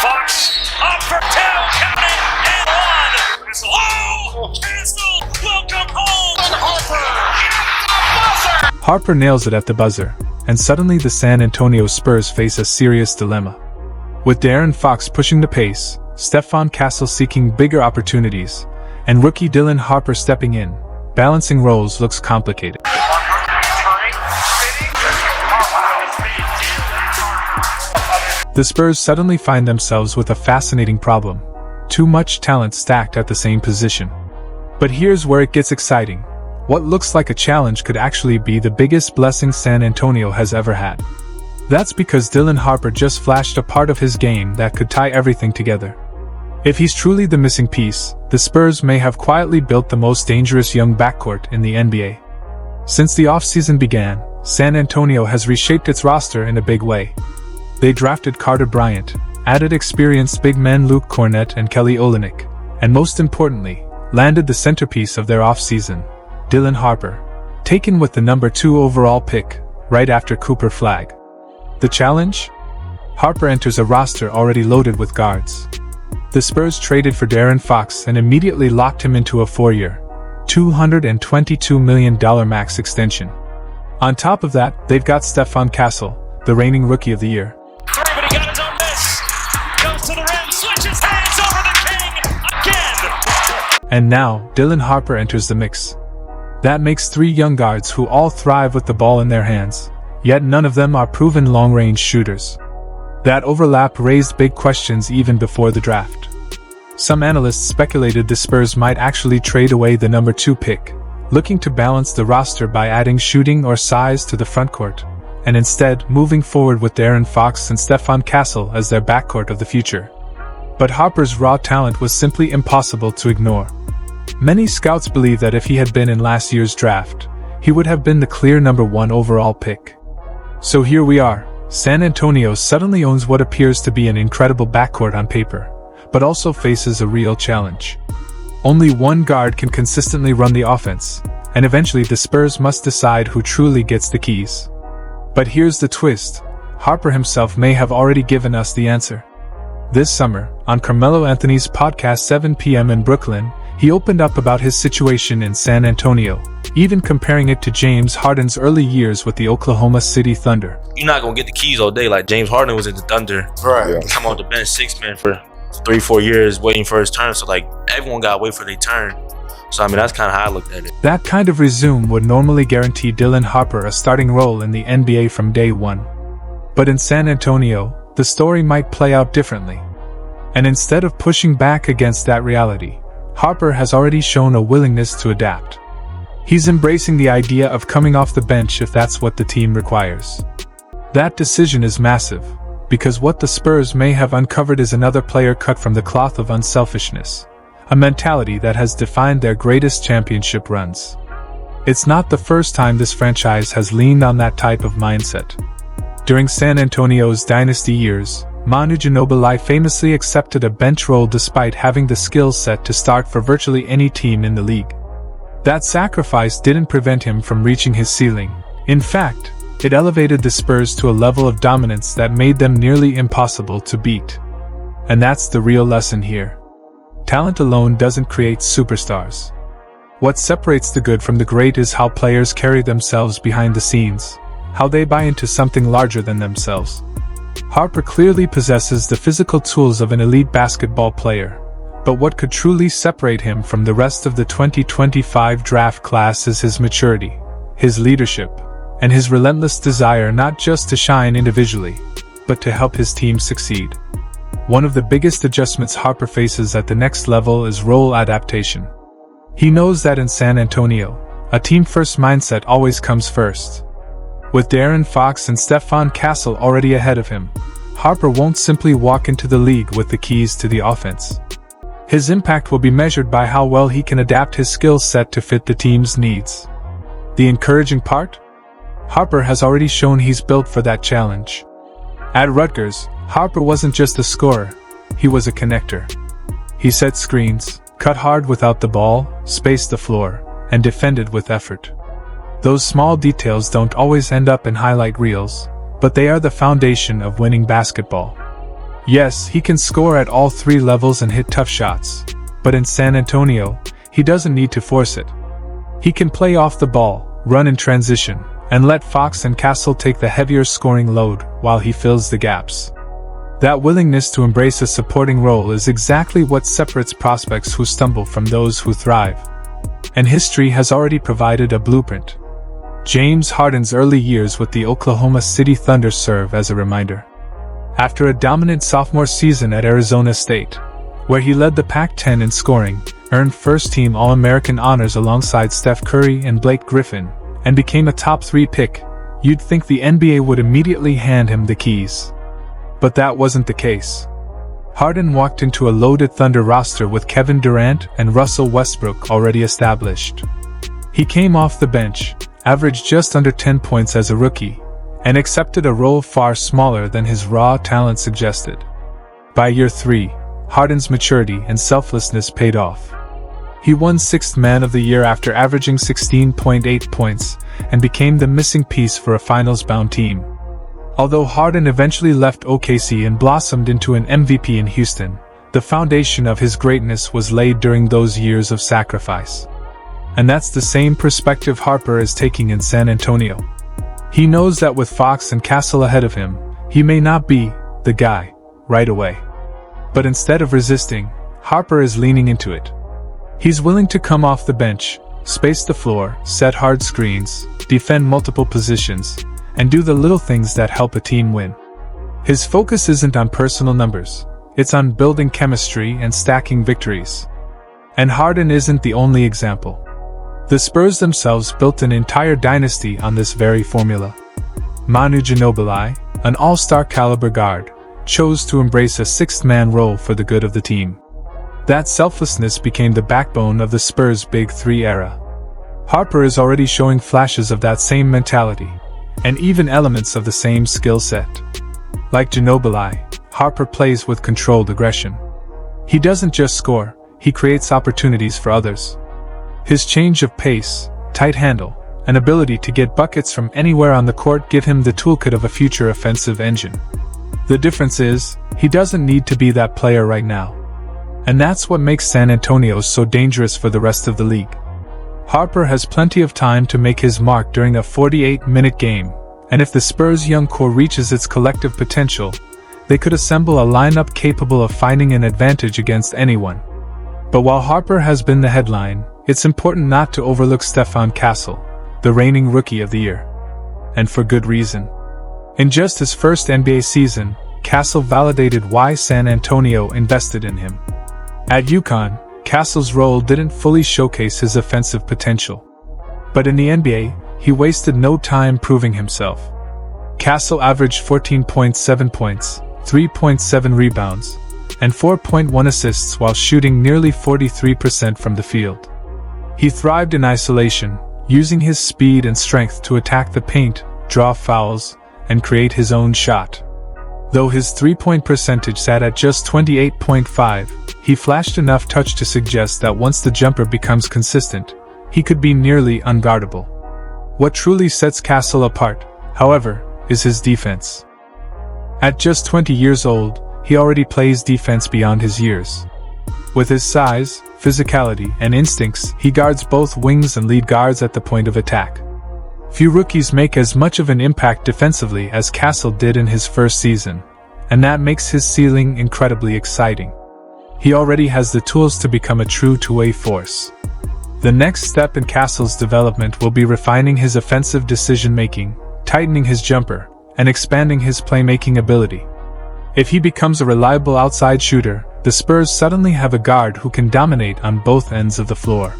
Fox up for two, count it, and one. It's low. Castle, welcome home. Harper at the buzzer. Harper nails it at the buzzer, and suddenly the San Antonio Spurs face a serious dilemma. With De'Aaron Fox pushing the pace, Stephon Castle seeking bigger opportunities, and rookie Dylan Harper stepping in, balancing roles looks complicated. The Spurs suddenly find themselves with a fascinating problem: too much talent stacked at the same position. But here's where it gets exciting. What looks like a challenge could actually be the biggest blessing San Antonio has ever had. That's because Dylan Harper just flashed a part of his game that could tie everything together. If he's truly the missing piece, the Spurs may have quietly built the most dangerous young backcourt in the NBA. Since the offseason began, San Antonio has reshaped its roster in a big way. They drafted Carter Bryant, added experienced big men Luke Kornet and Kelly Olynyk, and most importantly, landed the centerpiece of their offseason, Dylan Harper, taken with the number 2 overall pick, right after Cooper Flagg. The challenge? Harper enters a roster already loaded with guards. The Spurs traded for De'Aaron Fox and immediately locked him into a 4-year, $222 million max extension. On top of that, they've got Stephon Castle, the reigning Rookie of the Year. But he got his own miss. Goes to the rim, switches hands over the king again. And now, Dylan Harper enters the mix. That makes 3 young guards who all thrive with the ball in their hands, yet none of them are proven long-range shooters. That overlap raised big questions even before the draft. Some analysts speculated the Spurs might actually trade away the number 2 pick, looking to balance the roster by adding shooting or size to the frontcourt, and instead moving forward with De'Aaron Fox and Stephon Castle as their backcourt of the future. But Harper's raw talent was simply impossible to ignore. Many scouts believe that if he had been in last year's draft, he would have been the clear number 1 overall pick. So here we are, San Antonio suddenly owns what appears to be an incredible backcourt on paper, but also faces a real challenge. Only one guard can consistently run the offense, and eventually the Spurs must decide who truly gets the keys. But here's the twist: Harper himself may have already given us the answer. This summer, on Carmelo Anthony's podcast 7 p.m. in Brooklyn, he opened up about his situation in San Antonio, even comparing it to James Harden's early years with the Oklahoma City Thunder. You're not going to get the keys all day like James Harden was at the Thunder. Right. Yeah. Come on the bench 6 man for 3-4 years waiting for his turn. So like everyone got to wait for their turn. So I mean that's kind of how I looked at it. That kind of resume would normally guarantee Dylan Harper a starting role in the NBA from day one. But in San Antonio, the story might play out differently. And instead of pushing back against that reality, Harper has already shown a willingness to adapt. He's embracing the idea of coming off the bench if that's what the team requires. That decision is massive, because what the Spurs may have uncovered is another player cut from the cloth of unselfishness, a mentality that has defined their greatest championship runs. It's not the first time this franchise has leaned on that type of mindset. During San Antonio's dynasty years, Manu Ginobili famously accepted a bench role despite having the skill set to start for virtually any team in the league. That sacrifice didn't prevent him from reaching his ceiling. In fact, it elevated the Spurs to a level of dominance that made them nearly impossible to beat. And that's the real lesson here. Talent alone doesn't create superstars. What separates the good from the great is how players carry themselves behind the scenes, how they buy into something larger than themselves. Harper clearly possesses the physical tools of an elite basketball player, but what could truly separate him from the rest of the 2025 draft class is his maturity, his leadership, and his relentless desire not just to shine individually, but to help his team succeed. One of the biggest adjustments Harper faces at the next level is role adaptation. He knows that in San Antonio, a team-first mindset always comes first. With De'Aaron Fox and Stephon Castle already ahead of him, Harper won't simply walk into the league with the keys to the offense. His impact will be measured by how well he can adapt his skill set to fit the team's needs. The encouraging part? Harper has already shown he's built for that challenge. At Rutgers, Harper wasn't just a scorer, he was a connector. He set screens, cut hard without the ball, spaced the floor, and defended with effort. Those small details don't always end up in highlight reels, but they are the foundation of winning basketball. Yes, he can score at all three levels and hit tough shots, but in San Antonio, he doesn't need to force it. He can play off the ball, run in transition, and let Fox and Castle take the heavier scoring load while he fills the gaps. That willingness to embrace a supporting role is exactly what separates prospects who stumble from those who thrive. And history has already provided a blueprint. James Harden's early years with the Oklahoma City Thunder serve as a reminder. After a dominant sophomore season at Arizona State, where he led the Pac-10 in scoring, earned first-team All-American honors alongside Steph Curry and Blake Griffin, and became a top 3 pick, you'd think the NBA would immediately hand him the keys. But that wasn't the case. Harden walked into a loaded Thunder roster with Kevin Durant and Russell Westbrook already established. He came off the bench, averaged just under 10 points as a rookie, and accepted a role far smaller than his raw talent suggested. By year 3, Harden's maturity and selflessness paid off. He won 6th Man of the Year after averaging 16.8 points, and became the missing piece for a finals-bound team. Although Harden eventually left OKC and blossomed into an MVP in Houston, the foundation of his greatness was laid during those years of sacrifice. And that's the same perspective Harper is taking in San Antonio. He knows that with Fox and Castle ahead of him, he may not be the guy right away. But instead of resisting, Harper is leaning into it. He's willing to come off the bench, space the floor, set hard screens, defend multiple positions, and do the little things that help a team win. His focus isn't on personal numbers, it's on building chemistry and stacking victories. And Harden isn't the only example. The Spurs themselves built an entire dynasty on this very formula. Manu Ginobili, an all-star caliber guard, chose to embrace a 6th-man role for the good of the team. That selflessness became the backbone of the Spurs' Big Three era. Harper is already showing flashes of that same mentality, and even elements of the same skill set. Like Ginobili, Harper plays with controlled aggression. He doesn't just score, he creates opportunities for others. His change of pace, tight handle, and ability to get buckets from anywhere on the court give him the toolkit of a future offensive engine. The difference is, he doesn't need to be that player right now. And that's what makes San Antonio so dangerous for the rest of the league. Harper has plenty of time to make his mark during a 48-minute game, and if the Spurs' young core reaches its collective potential, they could assemble a lineup capable of finding an advantage against anyone. But while Harper has been the headline, it's important not to overlook Stephon Castle, the reigning Rookie of the Year. And for good reason. In just his first NBA season, Castle validated why San Antonio invested in him. At UConn, Castle's role didn't fully showcase his offensive potential. But in the NBA, he wasted no time proving himself. Castle averaged 14.7 points, 3.7 rebounds, and 4.1 assists while shooting nearly 43% from the field. He thrived in isolation, using his speed and strength to attack the paint, draw fouls, and create his own shot. Though his three-point percentage sat at just 28.5, he flashed enough touch to suggest that once the jumper becomes consistent, he could be nearly unguardable. What truly sets Castle apart, however, is his defense. At just 20 years old, he already plays defense beyond his years. With his size, physicality, and instincts, he guards both wings and lead guards at the point of attack. Few rookies make as much of an impact defensively as Castle did in his first season, and that makes his ceiling incredibly exciting. He already has the tools to become a true two-way force. The next step in Castle's development will be refining his offensive decision-making, tightening his jumper, and expanding his playmaking ability. If he becomes a reliable outside shooter, the Spurs suddenly have a guard who can dominate on both ends of the floor.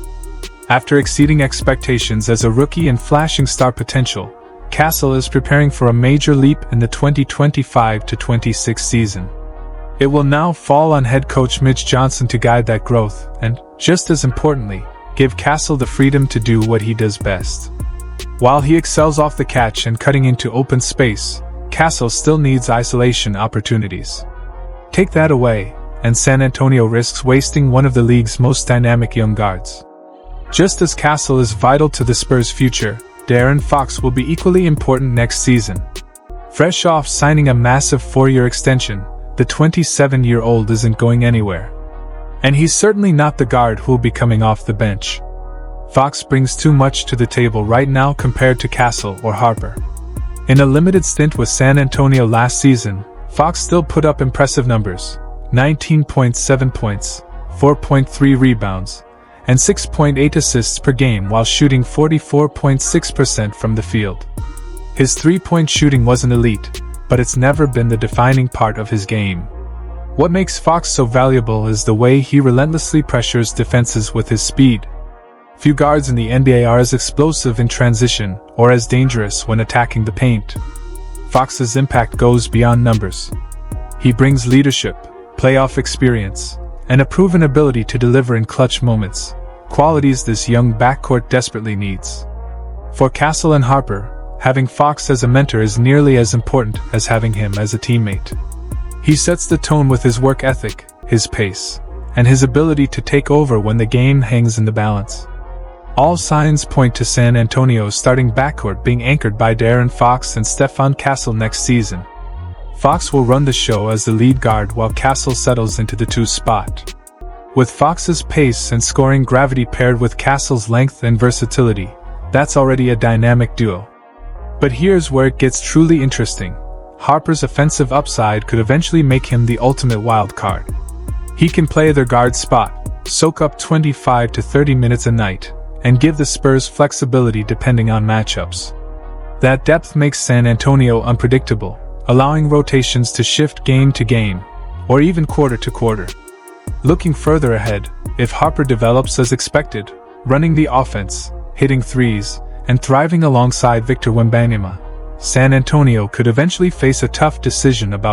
After exceeding expectations as a rookie and flashing star potential, Castle is preparing for a major leap in the 2025-26 season. It will now fall on head coach Mitch Johnson to guide that growth and, just as importantly, give Castle the freedom to do what he does best. While he excels off the catch and cutting into open space, Castle still needs isolation opportunities. Take that away, and San Antonio risks wasting one of the league's most dynamic young guards. Just as Castle is vital to the Spurs' future, De'Aaron Fox will be equally important next season. Fresh off signing a massive 4-year extension, the 27-year-old isn't going anywhere. And he's certainly not the guard who'll be coming off the bench. Fox brings too much to the table right now compared to Castle or Harper. In a limited stint with San Antonio last season, Fox still put up impressive numbers: 19.7 points, 4.3 rebounds, and 6.8 assists per game while shooting 44.6% from the field. His three-point shooting wasn't elite, but it's never been the defining part of his game. What makes Fox so valuable is the way he relentlessly pressures defenses with his speed. Few guards in the NBA are as explosive in transition or as dangerous when attacking the paint. Fox's impact goes beyond numbers. He brings leadership, playoff experience, and a proven ability to deliver in clutch moments, qualities this young backcourt desperately needs. For Castle and Harper, having Fox as a mentor is nearly as important as having him as a teammate. He sets the tone with his work ethic, his pace, and his ability to take over when the game hangs in the balance. All signs point to San Antonio's starting backcourt being anchored by De'Aaron Fox and Stephon Castle next season. Fox will run the show as the lead guard while Castle settles into the 2 spot. With Fox's pace and scoring gravity paired with Castle's length and versatility, that's already a dynamic duo. But here's where it gets truly interesting. Harper's offensive upside could eventually make him the ultimate wild card. He can play their guard spot, soak up 25 to 30 minutes a night, and give the Spurs flexibility depending on matchups. That depth makes San Antonio unpredictable, allowing rotations to shift game to game, or even quarter to quarter. Looking further ahead, if Harper develops as expected, running the offense, hitting threes, and thriving alongside Victor Wembanyama, San Antonio could eventually face a tough decision about